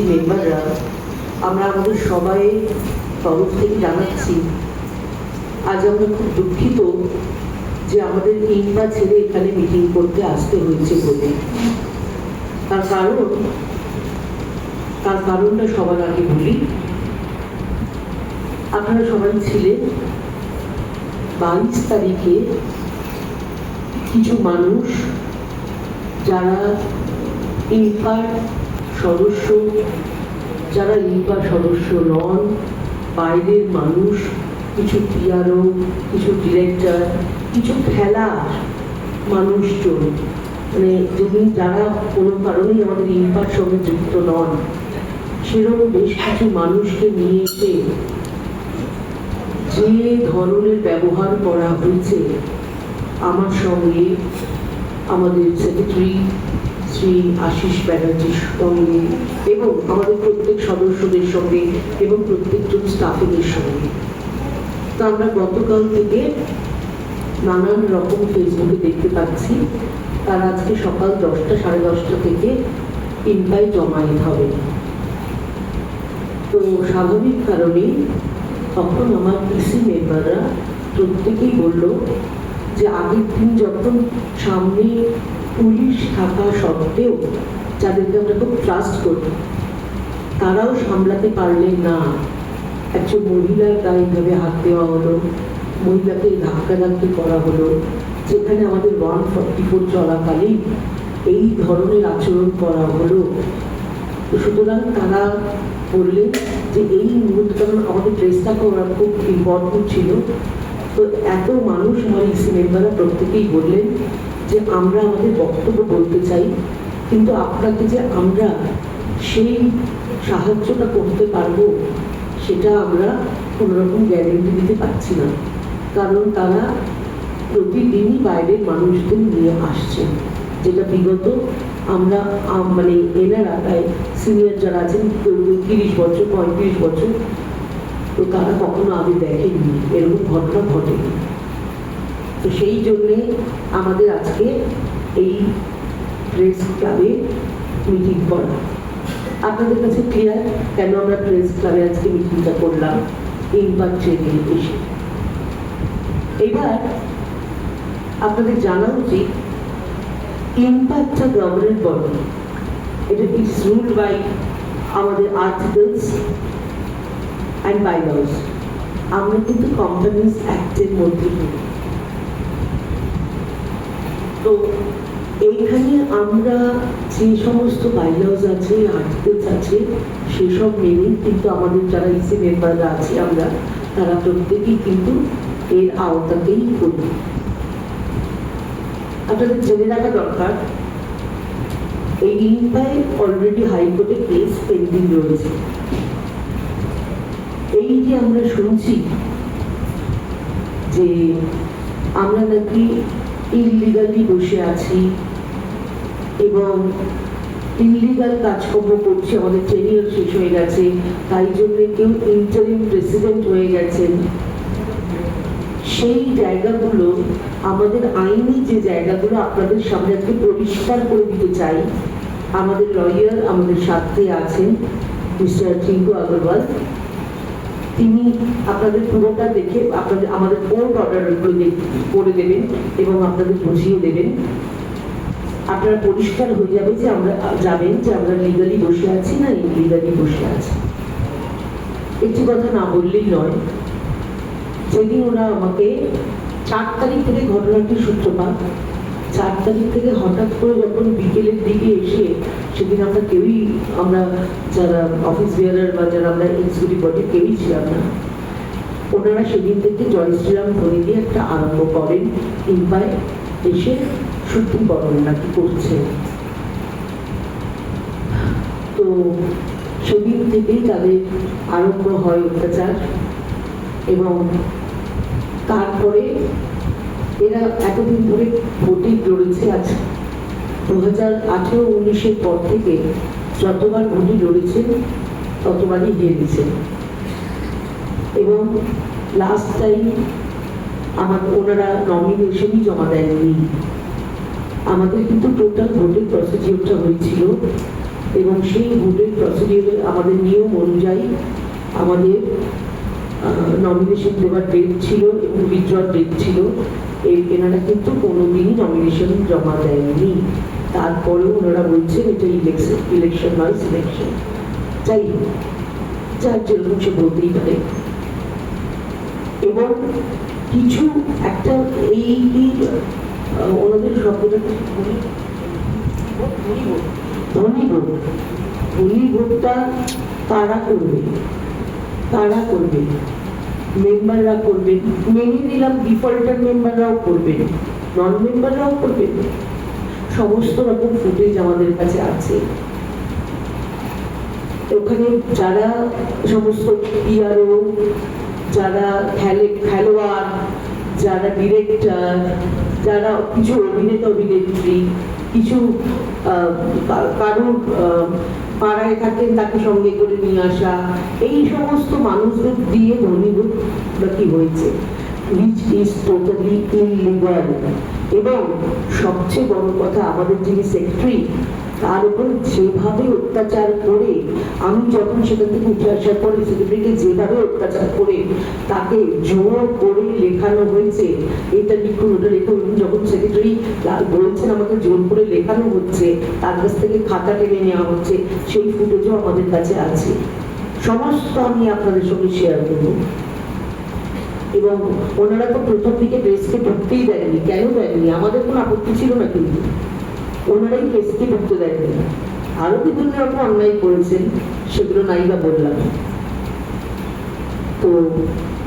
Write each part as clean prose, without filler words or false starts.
মেম্বাররা আমরা আমাদের সবাই তরফ থেকে জানাচ্ছি, আজ আমরা খুব দুঃখিত যে আমাদের ইনবা ছেড়ে এখানে মিটিং করতে আসতে হয়েছে বলে। তার কারণটা সবার আগে বলি। আপনারা সবাই ছিলেন 22 তারিখে কিছু মানুষ যারা ইনপার সদস্য, যারা ইনপার সদস্য নন, বাইরের মানুষ, কিছু পিআরও, কিছু ডিরেক্টর, কিছু খেলার মানুষজন, মানে যারা কোনো কারণেই আমাদের ইনপার সঙ্গে যুক্ত নন, সেরকম বেশ কিছু মানুষকে নিয়ে এসে যে ধরনের ব্যবহার করা হয়েছে আমার সঙ্গে, আমাদের সেক্রেটারি শ্রী আশিস ব্যানার্জির সঙ্গে এবং আমাদের প্রত্যেক সদস্যদের সঙ্গে এবং প্রত্যেকজন স্টাফের সঙ্গে, তা আমরা গতকাল থেকে নানান রকম ফেসবুকে দেখতে পাচ্ছি। তার আজকে সকাল 10টা সাড়ে 10টা থেকে ইনভাই জমায়েত হবে। তো স্বাভাবিক কারণে তখন আমার পিসি মেম্বাররা প্রত্যেকেই বলল যে আগের দিন যখন সামনে পুলিশ থাকা সত্ত্বেও যাদেরকে আমরা খুব ট্রাস্ট করি, তারাও সামলাতে পারলেন না। একজন মহিলার গায়ে এইভাবে হাত দেওয়া হলো, মহিলাকে ধাক্কাধাক্কি করা হলো, যেখানে আমাদের 144 চলাকালীন এই ধরনের আচরণ করা হলো। সুতরাং তারা বললেন যে এই মুহূর্তে, কারণ আমাদের প্রেসটাকে ওরা খুব ইম্পর্টেন্ট ছিল, তো এত মানুষ আমার ইসি মেম্বাররা প্রত্যেকেই বললেন যে আমরা আমাদের বক্তব্য বলতে চাই, কিন্তু আপনাকে যে আমরা সেই সাহায্যটা করতে পারবো সেটা আমরা কোনোরকম গ্যারেন্টি দিতে পারছি না, কারণ তারা প্রতিদিনই বাইরের মানুষদের নিয়ে আসছেন, যেটা বিগত আমরা মানে এনারা প্রায় সিনিয়র যারা আছেন 30 বছর 35 বছর, তো তারা কখনো আগে দেখেননি, এরকম ঘটনা ঘটেনি। তো সেই জন্যে আমাদের আজকে এই প্রেস ক্লাবে মিটিং করা। আপনাদের কাছে ক্লিয়ার কেন আমরা প্রেস ক্লাবে আজকে মিটিংটা করলাম? ইনপার ট্রেনে এসে এবার আপনাদের জানা উচিত, ইনপার একটা গভর্নমেন্ট বডি, এটা ইজ রুলড বাই আমাদের আর্টিকেলস অ্যান্ড বাইলস। আমরা কিন্তু কোম্পানিজ অ্যাক্টের মধ্যে পড়ি। তো এইখানে আমরা যে সমস্ত বাইলস আছে, আর্টিকেলস আছে, সেসব মেনেই কিন্তু আমাদের যারা ইসি মেম্বাররা আছে আমরা, তারা প্রত্যেকেই কিন্তু এর আওতাতেই করি। আপনাদের জেনে রাখা দরকার, এই ইনপায় অলরেডি হাইকোর্টে কেস পেন্ডিং রয়েছে। এই যে আমরা শুনছি যে আমরা নাকি ইললিগালি বসে আছি এবং ইললিগাল কাজকর্ম করছি, আমাদের টেনিয়র শেষ হয়ে গেছে, তাই জন্য কেউ ইন্টারিম প্রেসিডেন্ট হয়ে গেছেন, সেই জায়গাগুলো, আমাদের আইনি যে জায়গাগুলো আপনাদের সামনে আজকে পরিষ্কার করে দিতে চাই। আমাদের লয়ার আমাদের সাথে আছেন মিস্টার টিঙ্কু আগরওয়াল, তিনি আপনাদের পুরোটা দেখে আমাদের কোর্ট অর্ডারগুলো করে দেবেন এবং আপনাদের বুঝিয়ে দেবেন। আপনারা পরিষ্কার হয়ে যাবে যে আমরা লিগালি বসে আছি না ইলিগালি বসে আছি। একটি কথা না বললেই নয়, যেদিন ওরা আমাকে 4 তারিখ থেকে ঘটনাটির সূত্রপাত, 4 তারিখ থেকে হঠাৎ করে যখন বিকেলের দিকে এসে, সেদিন আমরা যারা অফিস বিয়ারার বা যারা আমরা এক্সিকিউটিভ বডি কেউই ছিলাম না, ওনারা সেদিন থেকে জয় শ্রীরাম ধ্বনি দিয়ে একটা আরম্ভ করেন, ইনপায় এসে শুদ্ধিকরণ নাকি করছে। তো সেদিন থেকেই তাদের আরম্ভ হয় অত্যাচার, এবং তারপরে এরা এতদিন ধরে ভোটে লড়েছে। আজ 2018-19 পর থেকে যতবার ভোটে লড়েছে ততবারই হেরেছে, এবং লাস্ট টাইম ওনারা নমিনেশনই জমা দেননি। আমাদের কিন্তু টোটাল ভোটের প্রসিডিউরটা হয়েছিল এবং সেই ভোটের প্রসিডিউরে আমাদের নিয়ম অনুযায়ী আমাদের নমিনেশন দেওয়ার ডেট ছিল এবং উইথড্রর ডেট ছিল। এনারা কিন্তু কোনোদিনই নমিনেশন জমা দেয়নি, তারপরেও ওনারা বলছেন এটা ইলেকশন নয় সিলেকশন। যাই হোক, যার যেরকম সে বলতেই পারে। এবং কিছু একটা এই ওনাদের শব্দটা ধনী ভোটটা তারা করবে, মেম্বাররা করবেন, মেনে নিলাম ডিফল্টার মেম্বাররাও করবেন, নন মেম্বাররাও করবেন। সমস্ত রকম ফুটেজ আমাদের কাছে আছে। ওখানে যারা সমস্ত পিআরও, যারা খেলোয়াড়, যারা ডিরেক্টর, যারা কিছু অভিনেতা অভিনেত্রী, কিছু কারুর পাড়ায় থাকেন তাকে সঙ্গে করে নিয়ে আসা, এই সমস্ত মানুষদের দিয়ে ধনীভূত কি হয়েছে, which is totally illegal। এবং সবচেয়ে বড় কথা, আমাদের যিনি সেক্রেটারি তার উপর যেভাবে অত্যাচার করে, আমি যখন সেখান থেকে উঠে আসার পরে সেক্রেটারিকে যেভাবে অত্যাচার করে তাকে জোর করে লেখানো হয়েছে, এটা লিখুন ওটা লিখুন। যখন সেক্রেটারি বলছেন আমাকে জোর করে লেখানো হচ্ছে, তার কাছ থেকে খাতা টেনে নেওয়া হচ্ছে, সেই ফুটেজও আমাদের কাছে আছে। সমস্ত আমি আপনাদের সঙ্গে শেয়ার করব। এবং ওনারা তো প্রথম দিকে প্রেসকে ঢুকতেই দেয়নি। কেন দেয়নি? আমাদের কোনো আপত্তি ছিল না, কিন্তু ওনারাই প্রেসকে ঢুকতে দেয়নি। আরো বিভিন্ন রকম অন্যায় করেছেন, সেগুলো নাই বা বললাম। তো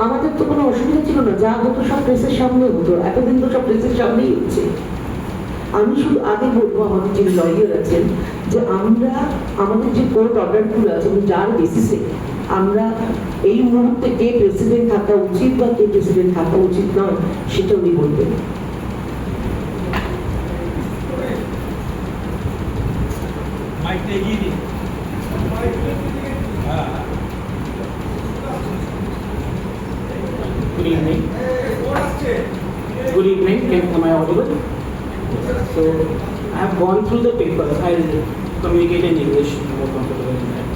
আমাদের তো কোনো অসুবিধা ছিল না, যা হতো সব প্রেসের সামনে হতো। এতদিন তো সব প্রেসের সামনেই হচ্ছে। আমি শুধু আগে বলবো আমাদের যে লয়ার আছেন, যে আমরা আমাদের যে কোর্ট অর্ডারগুলো আছে যার বেসিসে আমরা এই মুহূর্তে কে প্রেসিডেন্ট থাকা উচিত বা কে প্রেসিডেন্ট থাকা উচিত নয়, সেটা উনি বলবেন। Good evening. Good evening. Am I audible? So, I have gone through the papers. I'll communicate in English, more comfortable in that.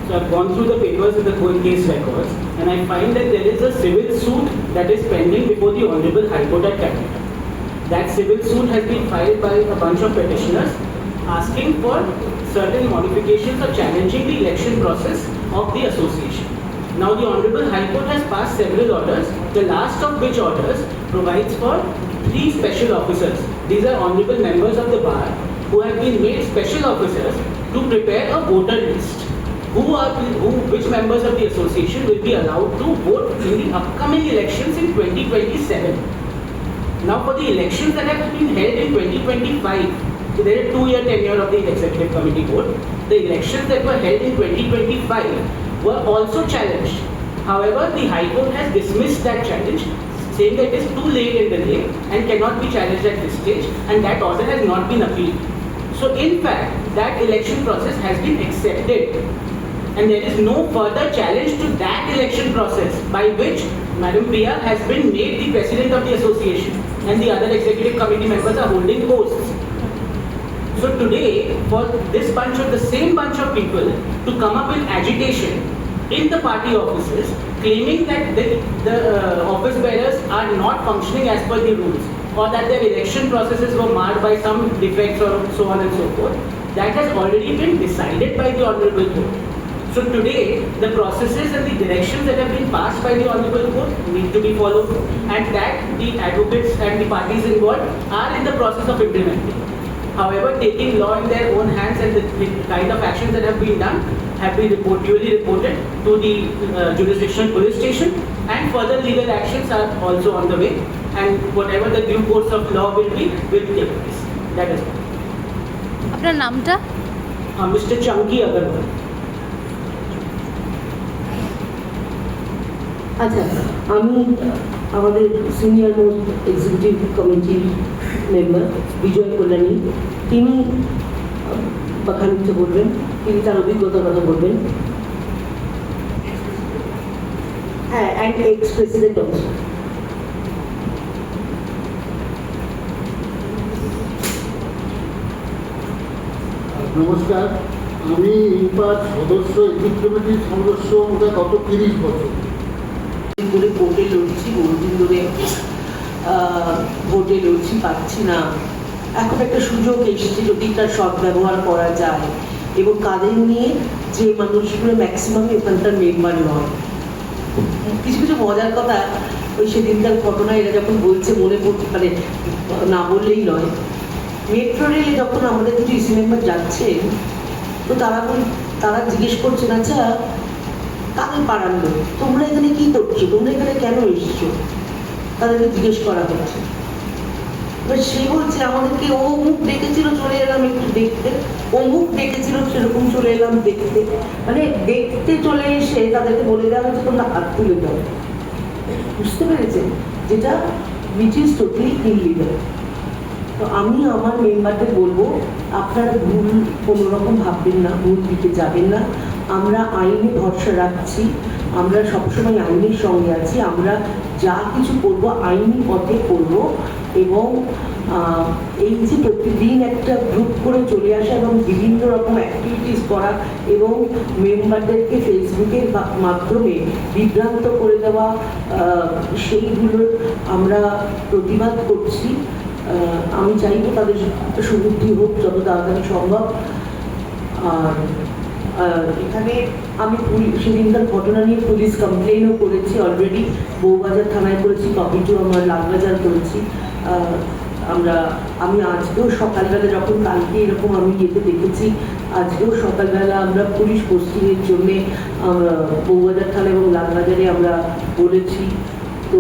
So, I've gone through the papers in the court case records, and I find that there is a civil suit that is pending before the Honorable High Court at Calcutta. That civil suit has been filed by a bunch of petitioners asking for certain modifications or challenging the election process of the association. Now, the Honorable High Court has passed several orders, the last of which orders provides for 3 special officers. These are honorable members of the bar who have been made special officers to prepare a voter list. Which members of the association will be allowed to vote in the upcoming elections in 2027. Now, for the elections that have been held in 2025, so there is a 2-year tenure of the Executive Committee Board. The elections that were held in 2025 were also challenged. However, the High Court has dismissed that challenge, saying that it is too late in the day and cannot be challenged at this stage, and that order has not been appealed. So, in fact, that election process has been accepted, and there is no further challenge to that election process by which Madam Priya has been made the president of the association, and the other executive committee members are holding posts. So today, for this same bunch of people to come up with agitation in the party offices, claiming that the office bearers are not functioning as per the rules, or that their election processes were marred by some defects or so on and so forth, that has already been decided by the Honorable Court. So today, the processes and the directions that have been passed by the Honorable Court need to be followed, and that the advocates and the parties involved are in the process of implementing. However, taking law in their own hands and the kind of actions that have been done have been duly reported to the jurisdictional police station, and further legal actions are also on the way, and whatever the due course of law will take place. That is all. আপনার নামটা? Mr. Chunky Agarwal. আচ্ছা, আমি আমাদের senior most executive কমিটির member বিজয় কল্যাণী, তিনি বাখানিতে বলবেন, তিনি তার অভিজ্ঞতার কথা বলবেন। হ্যাঁ, অ্যান্ড এক্স প্রেসিডেন্ট অলসো। নমস্কার, আমি ইম্পার সদস্য এথিক কমিটির সদস্য ওদের গত 30 বছর। করে ভোটে লড়ছি, বহুদিন ধরে ভোটে লড়ছি, পাচ্ছি না। এখন একটা সুযোগ এসেছে যদি তার সদ্ব্যবহার করা যায়, এবং কাদের নিয়ে, যে মানুষগুলো ম্যাক্সিমাম ওখানকার মেম্বার নয়। কিছু কিছু মজার কথা ওই সেদিনকার ঘটনা এরা যখন বলছে মনে পড়তে পারে, না বললেই নয়। মেট্রো রেলে যখন আমাদের কিছু ইসি মেম্বার যাচ্ছেন, তো তারা জিজ্ঞেস করছেন, আচ্ছা কাদের পাড়ার লোক, তোমরা এখানে কি করছো, তোমরা এখানে কেন এসছো, তাদেরকে জিজ্ঞেস করা হচ্ছে। এবার সে বলছে আমাদেরকে ও মুখ ডেকেছিল, চলে এলাম একটু দেখতে, ও মুখ ডেকেছিল সেরকম চলে এলাম দেখতে। মানে দেখতে চলে এসে তাদেরকে বলে দেওয়া হচ্ছে তোমরা হাত তুলে দাও। বুঝতে পেরেছেন? যেটা উইচ ইজ টোটালি ইনলিগাল। তো আমি আমার মেম্বারদের বলবো, আপনারা ভুল কোনো রকম ভাববেন না, ভুল দিতে যাবেন না। আমরা আইনে ভরসা রাখছি, আমরা সবসময় আইনের সঙ্গে আছি। আমরা যা কিছু করবো আইনি পথে করব। এবং এই যে প্রতিদিন একটা গ্রুপ করে চলে আসা এবং বিভিন্ন রকম অ্যাক্টিভিটিস করা এবং মেম্বারদেরকে ফেসবুকের মাধ্যমে বিভ্রান্ত করে দেওয়া, সেইগুলোর আমরা প্রতিবাদ করছি। আমি চাইবো তাদের সুবুদ্ধি হোক যত তাড়াতাড়ি সম্ভব। আর এখানে আমি সেদিনকার ঘটনা নিয়ে পুলিশ কমপ্লেনও করেছি অলরেডি, বউবাজার থানায় করেছি, কপি টু আমার লালবাজার করেছি। আমি আজকেও সকালবেলা, যখন কালকে এরকম আমি ইয়েতে দেখেছি, আজকেও সকালবেলা আমরা পুলিশ পোস্টিংয়ের জন্যে বউবাজার থানা এবং লালবাজারে আমরা বলেছি। তো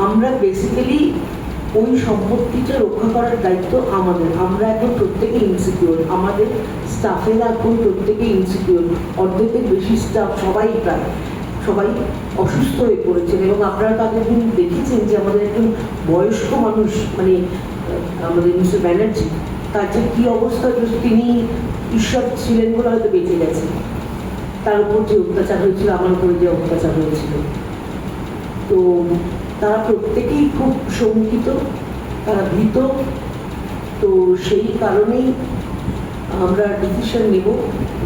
আমরা বেসিক্যালি ওই সম্পত্তিটা রক্ষা করার দায়িত্ব আমাদের। আমরা এখন প্রত্যেকে ইনসিকিউর, আমাদের স্টাফেরা এখন প্রত্যেকে ইনসিকিউর। অর্ধেকের বেশি স্টাফ সবাই অসুস্থ হয়ে পড়েছেন। এবং আপনারা তাদের দিন দেখেছেন যে আমাদের একজন বয়স্ক মানুষ, মানে আমাদের মিস্টার ব্যানার্জি, তার যে কী অবস্থা, তিনি ঈশ্বর ছিলেন বলে হয়তো বেঁচে গেছেন। তার উপর যে অত্যাচার হয়েছিল, আমার উপরে যে অত্যাচার হয়েছিল, তো তারা প্রত্যেকেই খুব শঙ্কিত, তারা ভীত। তো সেই কারণেই আমরা ডিসিশন নেব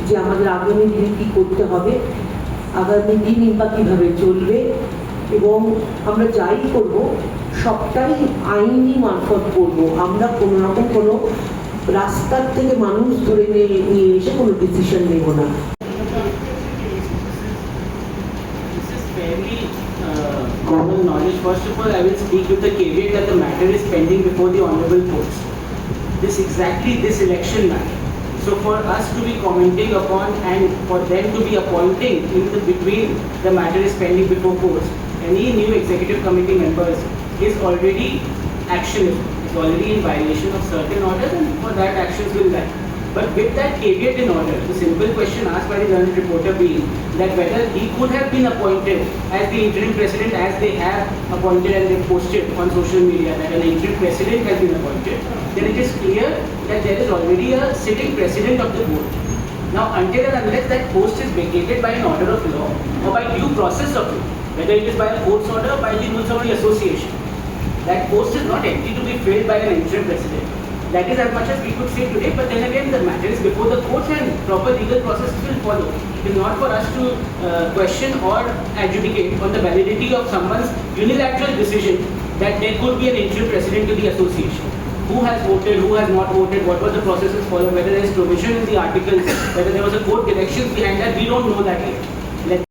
যে আমাদের আগামী দিনে কী করতে হবে, আগামী দিন বা কীভাবে চলবে। এবং আমরা যাই করব সবটাই আইনি মারফত করব। আমরা কোনো রকম কোনো রাস্তার থেকে মানুষ ধরে নিয়ে এসে কোনো ডিসিশন নেব না। Common knowledge. First of all, I will speak with the caveat that the matter is pending before the honorable courts. This election matter. So for us to be commenting upon and for them to be appointing in the between the matter is pending before courts, any new executive committee members is already actionable. It's already in violation of certain orders, and for that actions will lie. But with that caveat in order, the simple question asked by the learned reporter being that whether he could have been appointed as the interim president, as they have appointed and they posted on social media that an interim president has been appointed, then it is clear that there is already a sitting president of the board. Now, until and unless that post is vacated by an order of law or by due process of law, whether it is by a court's order or by the rules of the association, that post is not empty to be filled by an interim president. That is as much as we could say today, but then again the matter is before the courts and proper legal processes will follow. It is not for us to question or adjudicate on the validity of someone's unilateral decision that there could be an interim president to the association. Who has voted, who has not voted, what were the processes followed, whether there is provision in the articles, whether there was a court directions behind that, we don't know that yet.